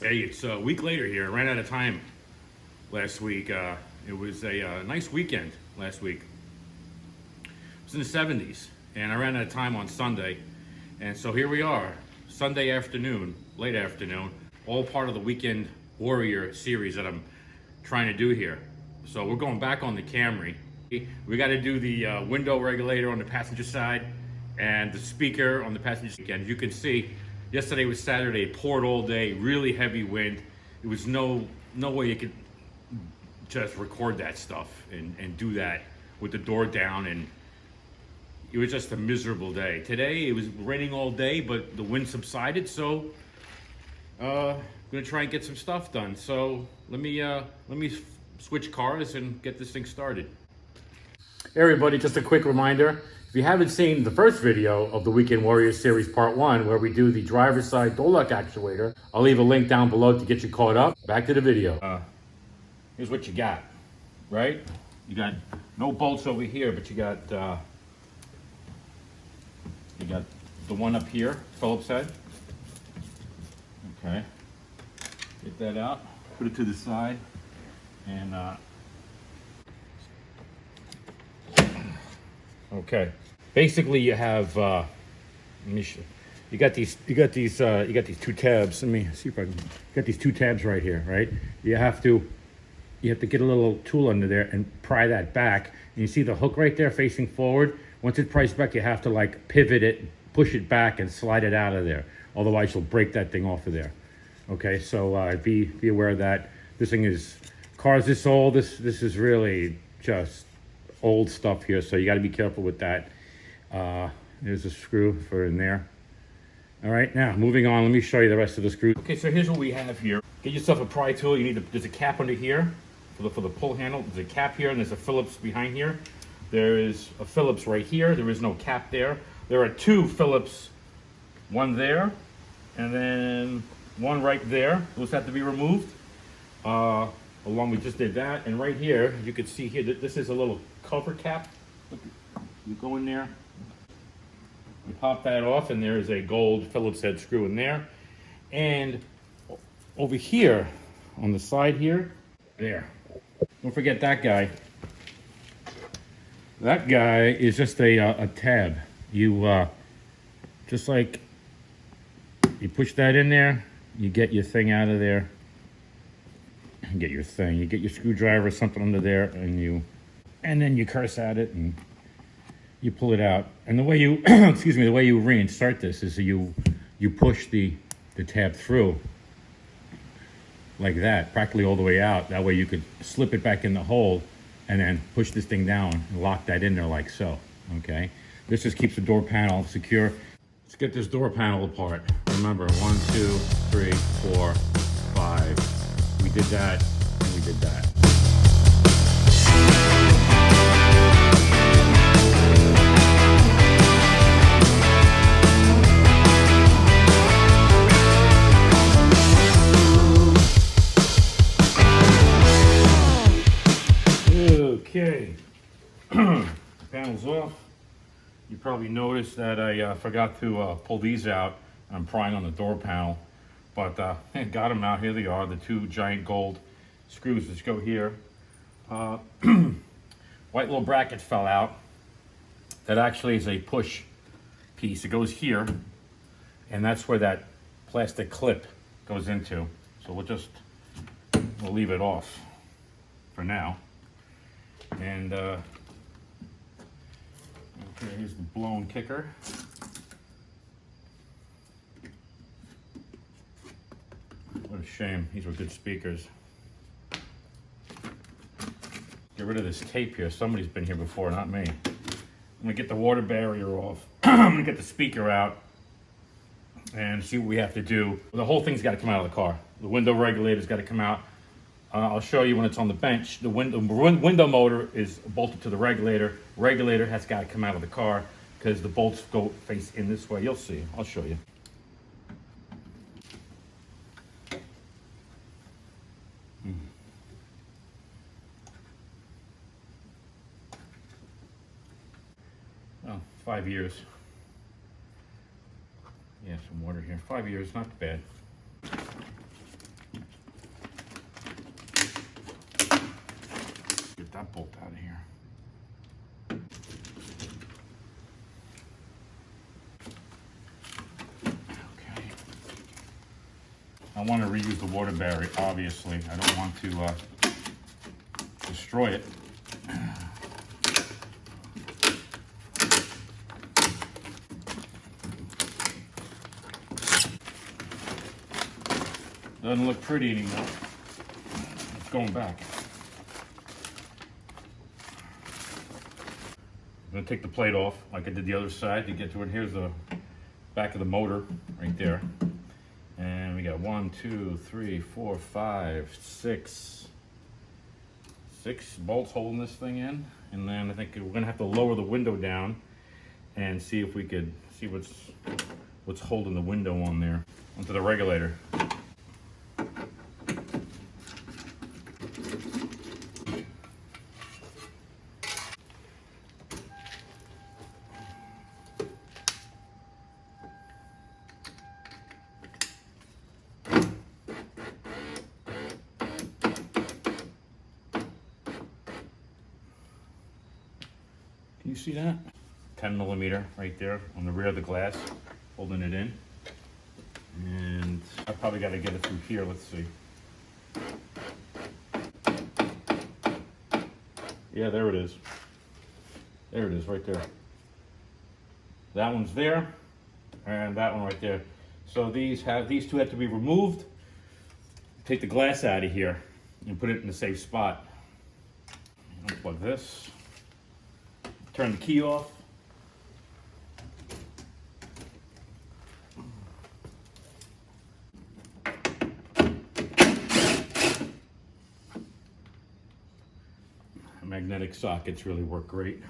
Hey, it's a week later here. I ran out of time last week. It was a nice weekend last week. It was in the 70s, and I ran out of time on Sunday. And so here we are, Sunday afternoon, late afternoon, all part of the Weekend Warrior series that I'm trying to do here. So we're going back on the Camry. We got to do the window regulator on the passenger side and the speaker on the passenger side. And you can see, yesterday was Saturday, it poured all day, really heavy wind. It was no way you could just record that stuff and do that with the door down, and it was just a miserable day. Today it was raining all day, but the wind subsided, so I'm gonna try and get some stuff done. So let me switch cars and get this thing started. Hey everybody, just a quick reminder. If you haven't seen the first video of the Weekend Warriors Series Part 1, where we do the driver's side door lock actuator, I'll leave a link down below to get you caught up. Back to the video. Here's what you got, right? You got no bolts over here, but you got the one up here, Phillips head. Okay, get that out, put it to the side, and okay. Basically, you have let me show. You got these two tabs. Let me see if I can. You got these two tabs right here, right? You have to get a little tool under there and pry that back. And you see the hook right there facing forward. Once it pries back, you have to like pivot it, push it back, and slide it out of there. Otherwise, you'll break that thing off of there. Okay, so be aware of that. This thing is cars this old. This is really just old stuff here, so you got to be careful with that. There's a screw for in there. All right, now moving on, let me show you the rest of the screws. Okay, so here's what we have here. Get yourself a pry tool. You need there's a cap under here for the pull handle. There's a cap here, and there's a Phillips behind here. There is a Phillips right here. There is no cap there. There are two Phillips, one there, and then one right there. Those have to be removed. Along, we just did that, and right here, you can see here that this is a little cover cap. You go in there, you pop that off, and there is a gold Phillips head screw in there. And over here, on the side here, there. Don't forget that guy. That guy is just a tab. You just like you push that in there, you get your thing out of there. You get your thing. You get your screwdriver or something under there, and then you curse at it and you pull it out. And the way you excuse me, the way you reinsert this is you push the tab through like that, practically all the way out. That way you could slip it back in the hole and then push this thing down and lock that in there like so. Okay, this just keeps the door panel secure. Let's get this door panel apart. Remember, 1, 2, 3, 4, 5. We did that, and we did that. Okay, panel's off. You probably noticed that I forgot to pull these out. I'm prying on the door panel, but I got them out. Here they are, the two giant gold screws that go here. White little bracket fell out. That actually is a push piece. It goes here, and that's where that plastic clip goes into. So we'll leave it off for now. And okay, here's the blown kicker. What a shame. These were good speakers. Get rid of this tape here. Somebody's been here before, not me. I'm gonna get the water barrier off. I'm gonna get the speaker out and see what we have to do. The whole thing's gotta come out of the car. The window regulator's gotta come out. I'll show you when it's on the bench. The window motor is bolted to the regulator. Regulator has got to come out of the car because the bolts go face in this way. You'll see. I'll show you. Oh, 5 years. Yeah, some water here. 5 years, not bad. I want to reuse the water barrier, obviously. I don't want to destroy it. Doesn't look pretty anymore. It's going back. I'm gonna take the plate off like I did the other side to get to it. Here's the back of the motor right there. And we got 1, 2, 3, 4, 5, 6 bolts holding this thing in. And then I think we're gonna have to lower the window down and see if we could see what's holding the window on there onto the regulator. Can you see that? 10 millimeter right there on the rear of the glass, holding it in. And I probably got to get it through here. Let's see. Yeah, there it is. There it is, right there. That one's there, and that one right there. So these two have to be removed. Take the glass out of here and put it in a safe spot. Unplug this. Turn the key off. Magnetic sockets really work great.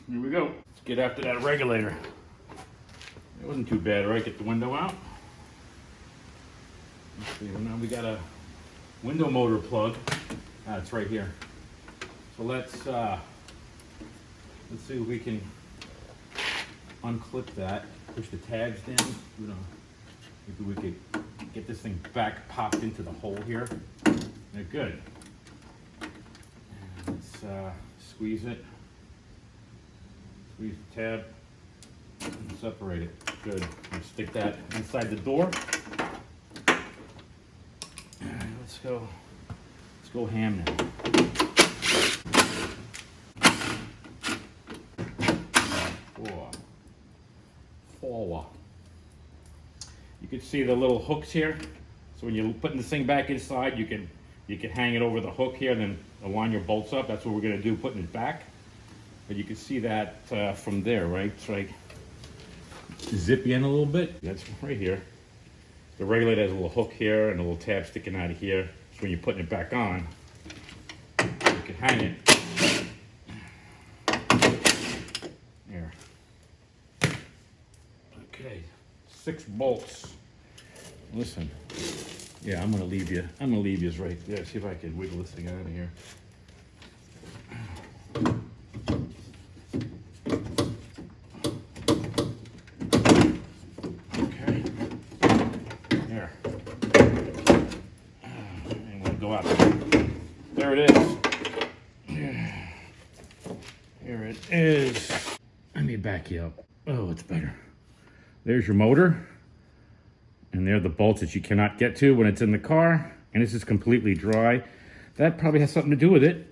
Here we go. Let's get after that regulator. It wasn't too bad, right? Get the window out. Let's see, well, now we got a window motor plug. Ah, it's right here. So let's see if we can unclip that, push the tabs down. You know, maybe we could get this thing back popped into the hole here. They're good. And let's squeeze it. Squeeze the tab and separate it. Good. Let's stick that inside the door. Let's go ham now. Forward. You can see the little hooks here. So when you're putting this thing back inside, you can hang it over the hook here and then align your bolts up. That's what we're going to do, putting it back. But you can see that from there, right? It's like zip you in a little bit. That's right here. The regulator has a little hook here and a little tab sticking out of here. So when you're putting it back on, you can hang it. There. Okay, 6 bolts. Listen, yeah, I'm gonna leave you right there. See if I can wiggle this thing out of here. Okay, there. And we'll go out. There it is. Here it is. Let me back you up. Oh, it's better. There's your motor, and there are the bolts that you cannot get to when it's in the car, and this is completely dry. That probably has something to do with it.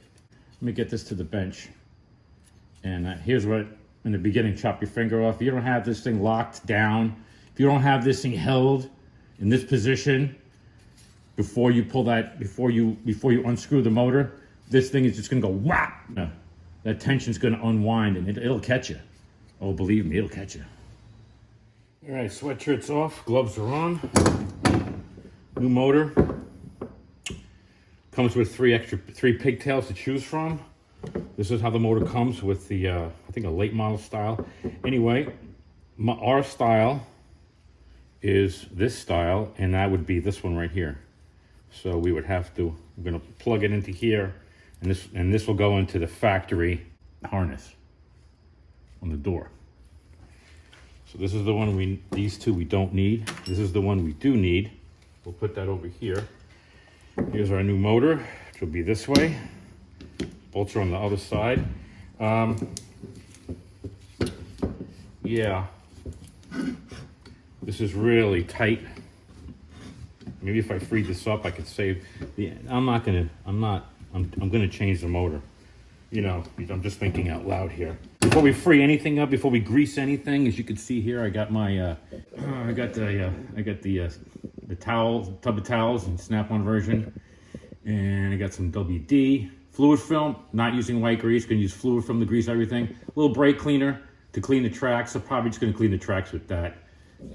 Let me get this to the bench. And here's what, in the beginning, chop your finger off. If you don't have this thing locked down, if you don't have this thing held in this position before you pull that, before you unscrew the motor, this thing is just gonna go whap. No, that tension's gonna unwind and it'll catch you. Oh, believe me, it'll catch you. All right, sweatshirt's off, gloves are on. New motor. Comes with three pigtails to choose from. This is how the motor comes with the, I think a late model style. Anyway, our style is this style, and that would be this one right here. So we would have to, we're gonna plug it into here, and this will go into the factory harness on the door. So this is the one these two we don't need. This is the one we do need. We'll put that over here. Here's our new motor, which will be this way. Bolts are on the other side. Yeah, this is really tight. Maybe if I freed this up, I could save the. I'm gonna change the motor. You know, I'm just thinking out loud here. Before we free anything up, before we grease anything, as you can see here, I got my, I got the tub of towels in Snap-on version, and I got some WD fluid film. Not using white grease, gonna use fluid film to grease everything. A little brake cleaner to clean the tracks. I'm probably just gonna clean the tracks with that.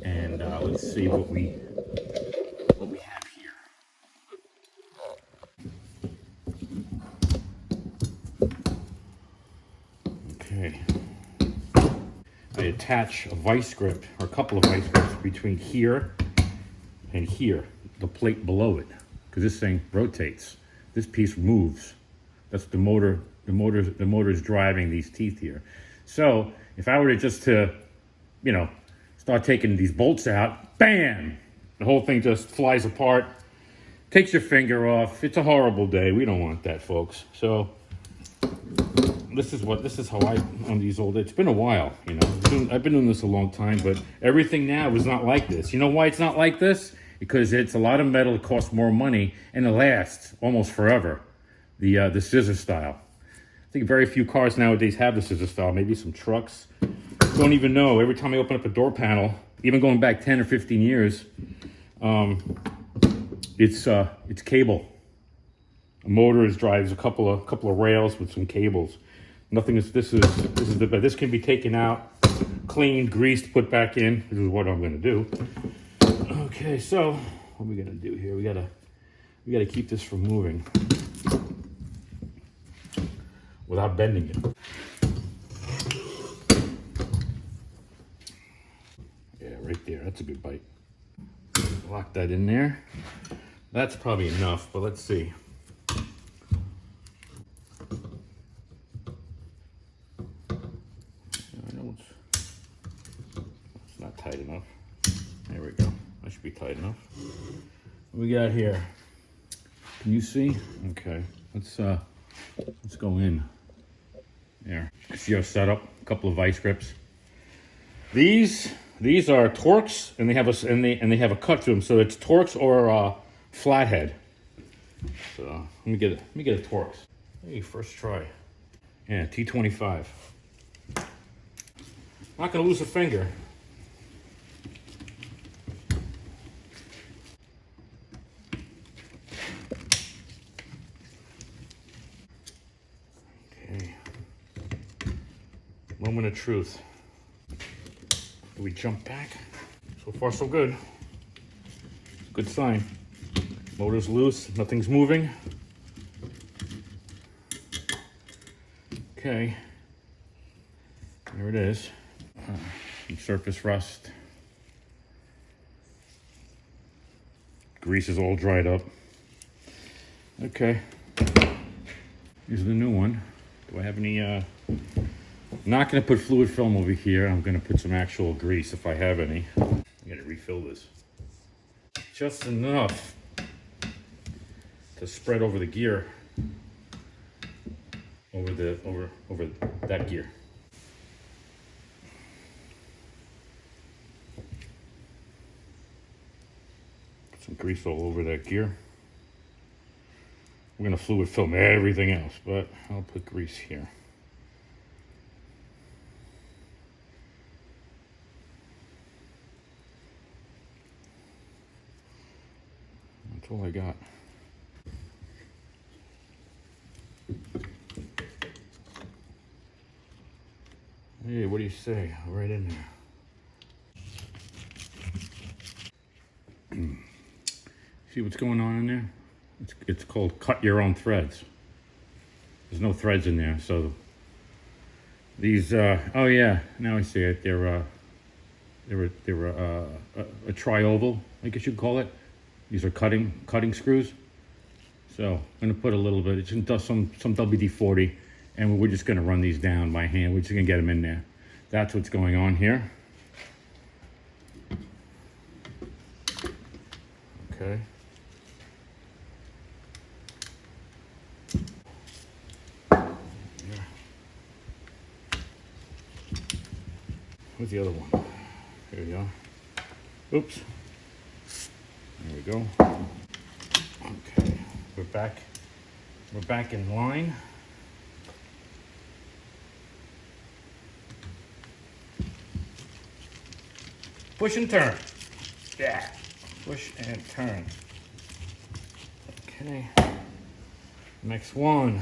And let's see what we have here. Okay. I attach a vice grip, or a couple of vice grips, between here and here, the plate below it, because this thing rotates. This piece moves. That's the motor. The motor is driving these teeth here. So if I were to you know, start taking these bolts out, bam! The whole thing just flies apart, takes your finger off. It's a horrible day. We don't want that, folks. So this is how I on these old. It's been a while, you know. I've been doing this a long time, but everything now is not like this. You know why it's not like this? Because it's a lot of metal. It costs more money, and it lasts almost forever. The scissor style. I think very few cars nowadays have the scissor style. Maybe some trucks. Don't even know. Every time I open up a door panel, even going back 10 or 15 years, it's cable. A motor drives a couple of rails with some cables. Nothing is. This is the best. This can be taken out, cleaned, greased, put back in. This is what I'm going to do. Okay, so what are we going to do here? We gotta keep this from moving without bending it. Yeah, right there. That's a good bite. Lock that in there. That's probably enough, but let's see. I know it's not tight enough. There we go. That should be tight enough. What we got here? Can you see? Okay. Let's go in. There. See our setup. A couple of vice grips. These are Torx, and they have a cut to them, so it's Torx or flathead. So let me get a Torx. Hey, first try. Yeah, T25. Not gonna lose a finger. Okay. Moment of truth. Do we jump back? So far, so good. Good sign. Motor's loose, nothing's moving. Okay. There it is. Some surface rust. Grease is all dried up. Okay. Here's the new one. Do I have any, I'm not gonna put fluid film over here. I'm gonna put some actual grease if I have any. I'm gonna refill this. Just enough to spread over the gear. Over that gear. Put some grease all over that gear. We're gonna fluid film everything else, but I'll put grease here. That's all I got. Hey, what do you say? Right in there. See what's going on in there? It's called cut your own threads. There's no threads in there, so these. Oh yeah, now I see it. They're a tri-oval, I guess you'd call it. These are cutting screws. So I'm gonna put a little bit. It's just some WD-40. And we're just gonna run these down by hand. We're just gonna get them in there. That's what's going on here. Okay. Where's the other one? Here we go. Oops. There we go. Okay, we're back. We're back in line. Push and turn. Yeah. Push and turn. Okay. Next one.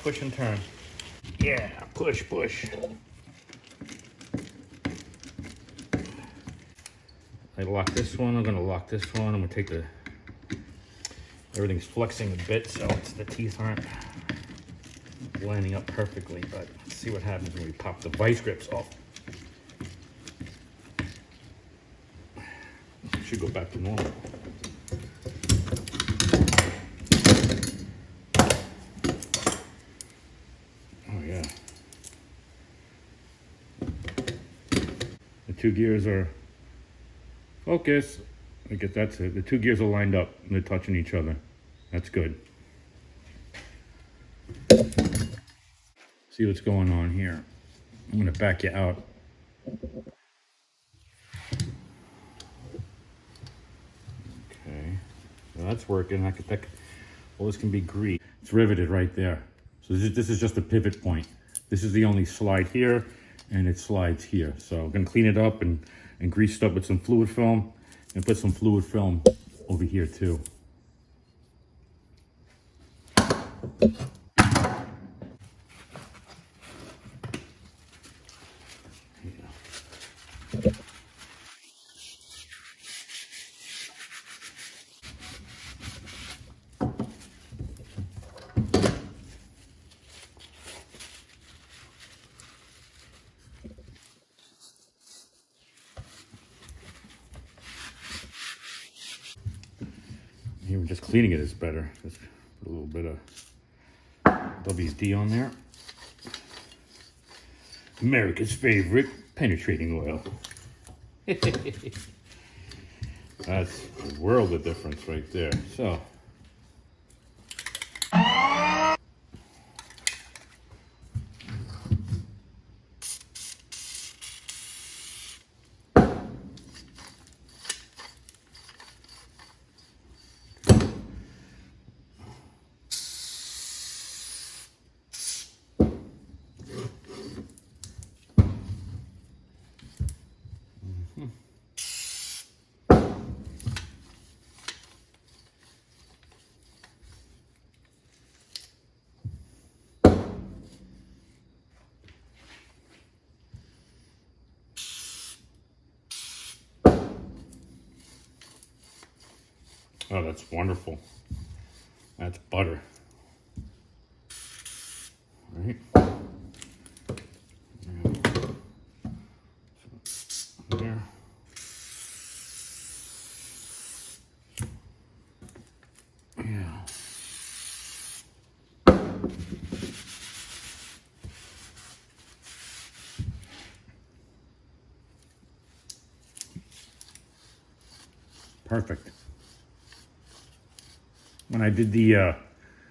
Push and turn. Yeah, push, push. I lock this one, I'm gonna lock this one. I'm gonna take the, everything's flexing a bit, so the teeth aren't lining up perfectly, but let's see what happens when we pop the vice grips off. It should go back to normal. Oh yeah. The two gears are focus. I guess that's it. The two gears are lined up and they're touching each other. That's good. See what's going on here. I'm gonna back you out. Okay, well, that's working. Well, this can be greased. It's riveted right there. So this is just a pivot point. This is the only slide here, and it slides here. So I'm gonna clean it up and grease it up with some fluid film, and put some fluid film over here too. Even just cleaning it is better. Just put a little bit of WD on there. America's favorite penetrating oil. That's a world of difference right there. So. Oh, that's wonderful. That's butter. All right. There. Yeah. Perfect. When I did the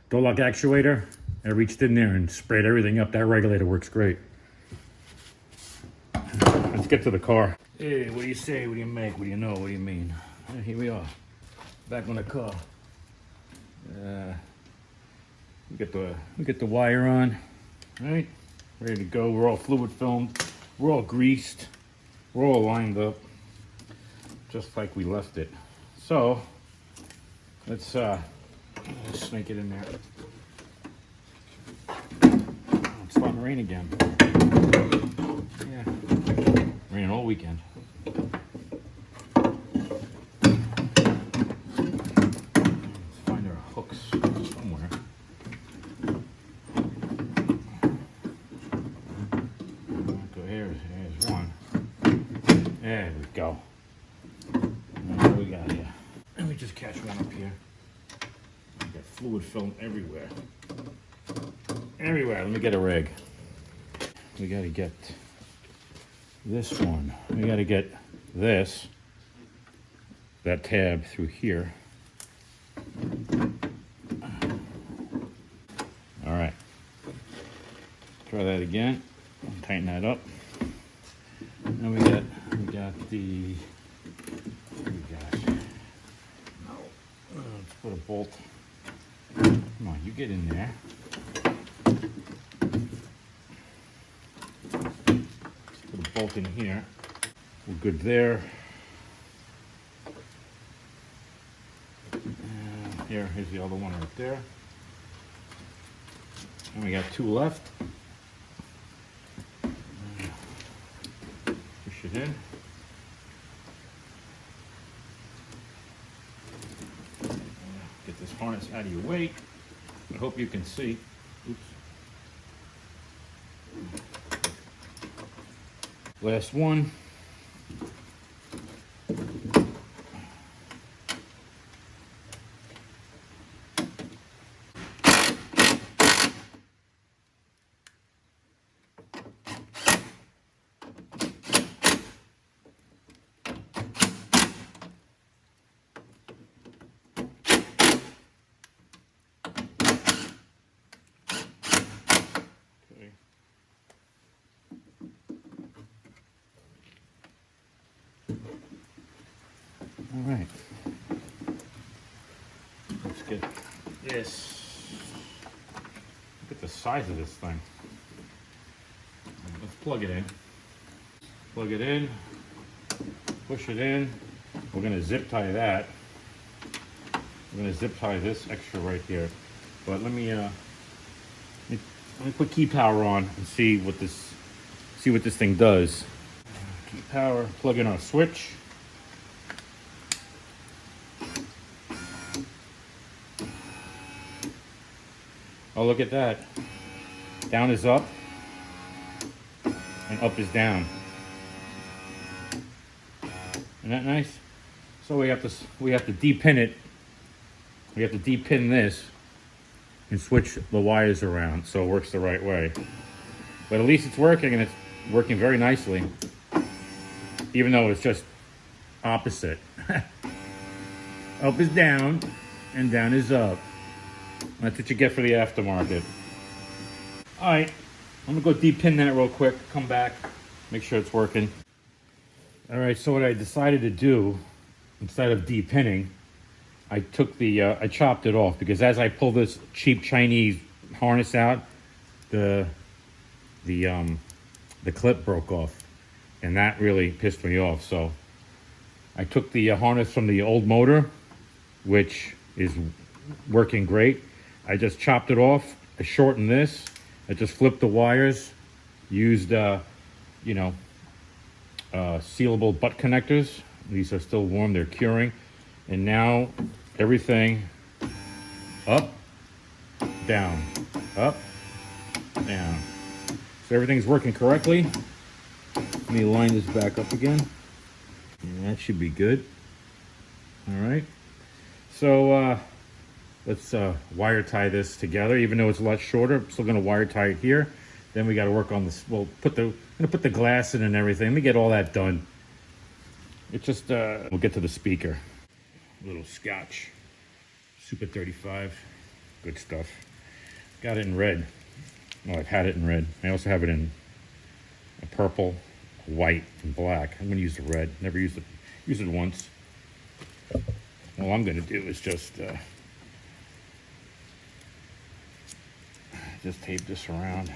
door lock actuator, I reached in there and sprayed everything up. That regulator works great. Let's get to the car. Hey, what do you say? What do you make? What do you know? What do you mean? Here we are, back on the car. We get the wire on, right? Ready to go. We're all fluid filmed. We're all greased. We're all lined up, just like we left it. So let's snake it in there. It's starting to rain again. Yeah, raining all weekend. Let's find our hooks somewhere. Here's one. There we go. What do we got here? Let me just catch one up here. We got fluid film everywhere. everywhere. Let me get a rig. We got to get this one. We got to get that tab through here. All right. Try that again. Tighten that up. And we got the. Let's put a bolt. Come on, you get in there. Let's put a bolt in here. We're good there. Here's the other one right there. And we got 2 left. Push it in. Get this harness out of your way. I hope you can see. Oops. Last one. All right, let's get this. Look at the size of this thing. Let's plug it in. Plug it in, push it in. We're gonna zip tie that. We're gonna zip tie this extra right here. But let me put key power on and see what this thing does. Key power, plug in our switch. Oh, look at that. Down is up and up is down. Isn't that nice? So we have to depin it. We have to depin this and switch the wires around so it works the right way. But at least it's working, and it's working very nicely. Even though it's just opposite. Up is down and down is up. That's what you get for the aftermarket. All right, I'm gonna go depin that real quick, come back, make sure it's working. All right, so what I decided to do, instead of depinning, I took I chopped it off, because as I pull this cheap Chinese harness out, the clip broke off, and that really pissed me off. So I took the harness from the old motor, which is working great. I just chopped it off. I shortened this. I just flipped the wires, used sealable butt connectors. These are still warm, they're curing. And now everything up, down, up, down. So everything's working correctly. Let me line this back up again. And that should be good. All right. So let's wire tie this together. Even though it's a lot shorter, I'm still gonna wire tie it here. Then we gotta work on this. We'll put the glass in and everything. Let me get all that done. It's just, we'll get to the speaker. A little Scotch, Super 35, good stuff. Got it in red. Well, I've had it in red. I also have it in a purple, white, and black. I'm gonna use the red. Never used it. Used it once. All I'm gonna do is just tape this around.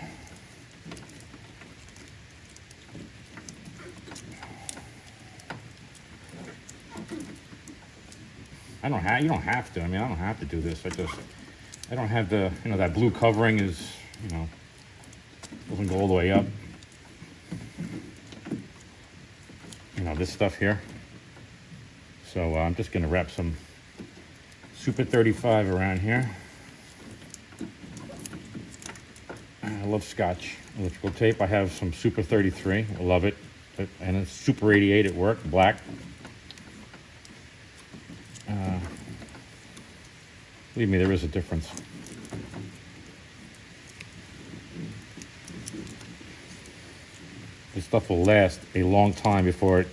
You don't have to. I mean, I don't have to do this. I don't have the, that blue covering is, doesn't go all the way up. This stuff here. So I'm just gonna wrap some Super 35 around here. I love Scotch electrical tape. I have some Super 33. I love it. And it's Super 88 at work, black. Believe me, there is a difference. This stuff will last a long time before it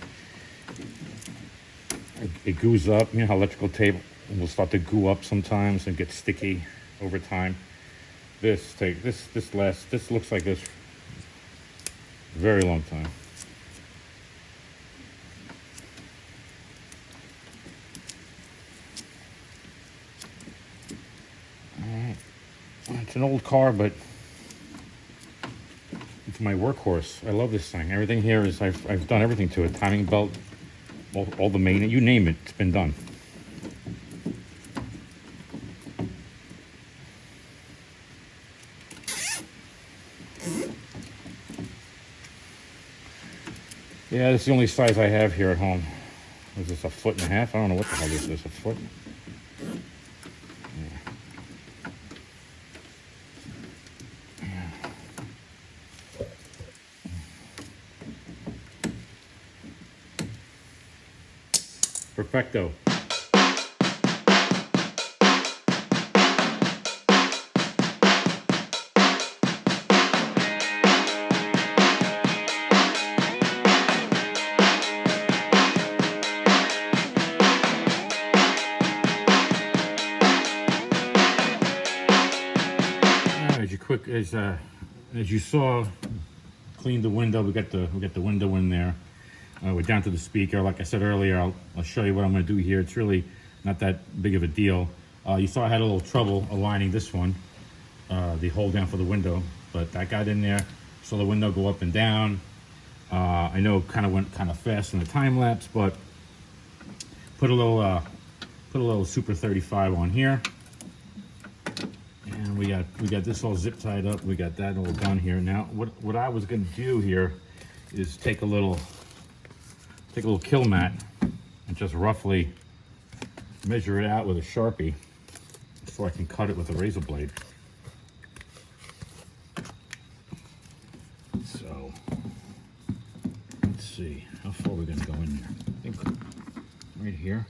goos up. You know how electrical tape will start to goo up sometimes and get sticky over time. This looks like this very long time. It's an old car, but it's my workhorse. I love this thing. Everything here is, I've done everything to it. Timing belt, all the main, you name it, it's been done. Yeah, this is the only size I have here at home. Is this a 1.5 feet? I don't know what the hell this is, a foot? Perfecto. As you saw, cleaned the window. We got the window in there. We're down to the speaker. Like I said earlier, I'll show you what I'm going to do here. It's really not that big of a deal. You saw I had a little trouble aligning this one, the hold down for the window, but that got in there. So the window go up and down. I know it kind of went kind of fast in the time lapse, but put a little Super 35 on here. And we got this all zip tied up. We got that all done here. Now, what I was going to do here is take a little kill mat and just roughly measure it out with a Sharpie so I can cut it with a razor blade. So let's see how far we're going to go in there. I think right here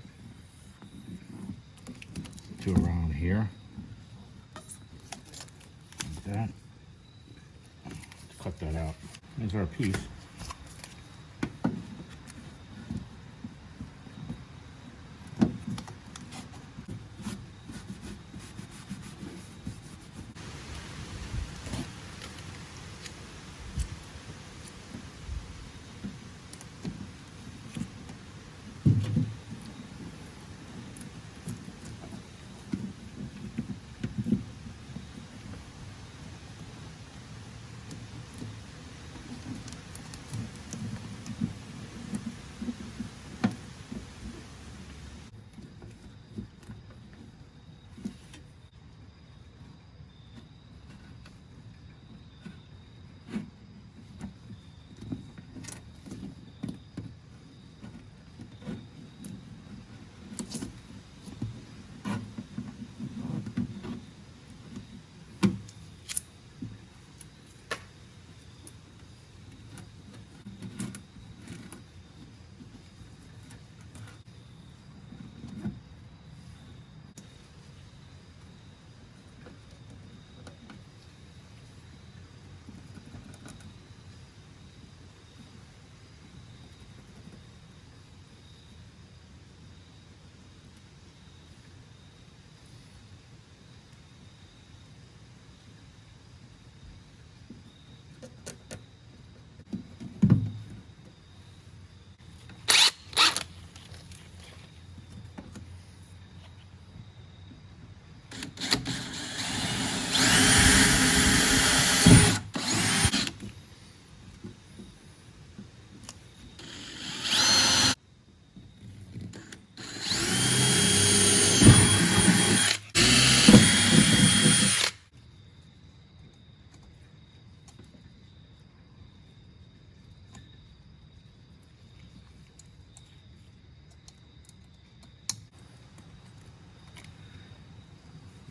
to around here. Like that. Let's cut that out. There's our piece.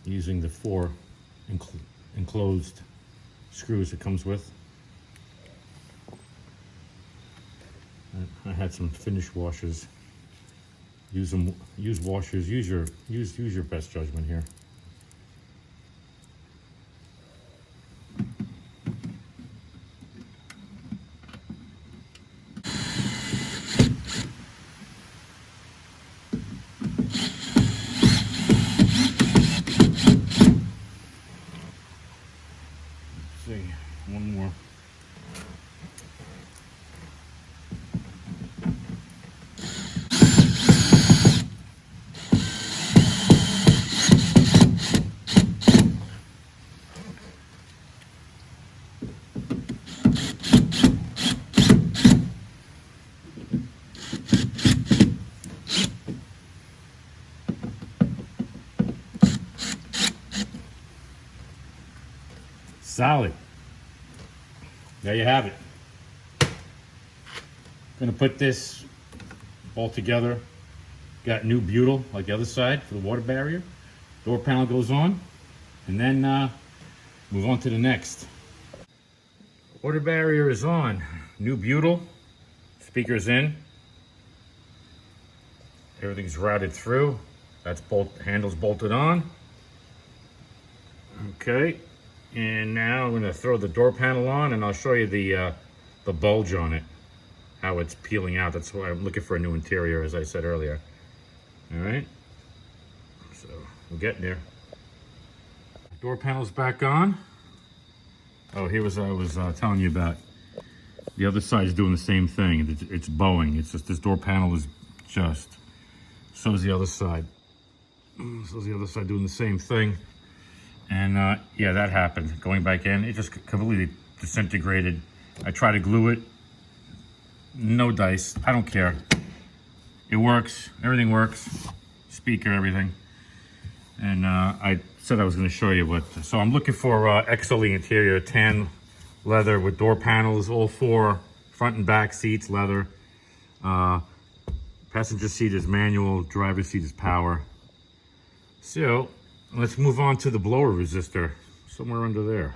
Using the 4 enclosed screws it comes with. I had some finish washers. Use washers. Use your best judgment here. One more. Solid. There you have it. Gonna put this all together. Got new butyl like the other side for the water barrier. Door panel goes on, and then move on to the next. Water barrier is on. New butyl. Speakers in. Everything's routed through. That's handles bolted on. Okay. And now I'm going to throw the door panel on, and I'll show you the bulge on it, how it's peeling out. That's why I'm looking for a new interior, as I said earlier. All right, so we're getting there. Door panel's back on. Oh, here was I was telling you about. The other side is doing the same thing. It's bowing. It's just this door panel is just. So is the other side. So is the other side doing the same thing. And yeah, that happened. Going back in, it just completely disintegrated. I tried to glue it. No dice. I don't care. It works. Everything works. Speaker, everything. And I said I was going to show you what. So I'm looking for XLE interior, tan leather with door panels, all four front and back seats, leather. Passenger seat is manual. Driver's seat is power. So let's move on to the blower resistor, somewhere under there.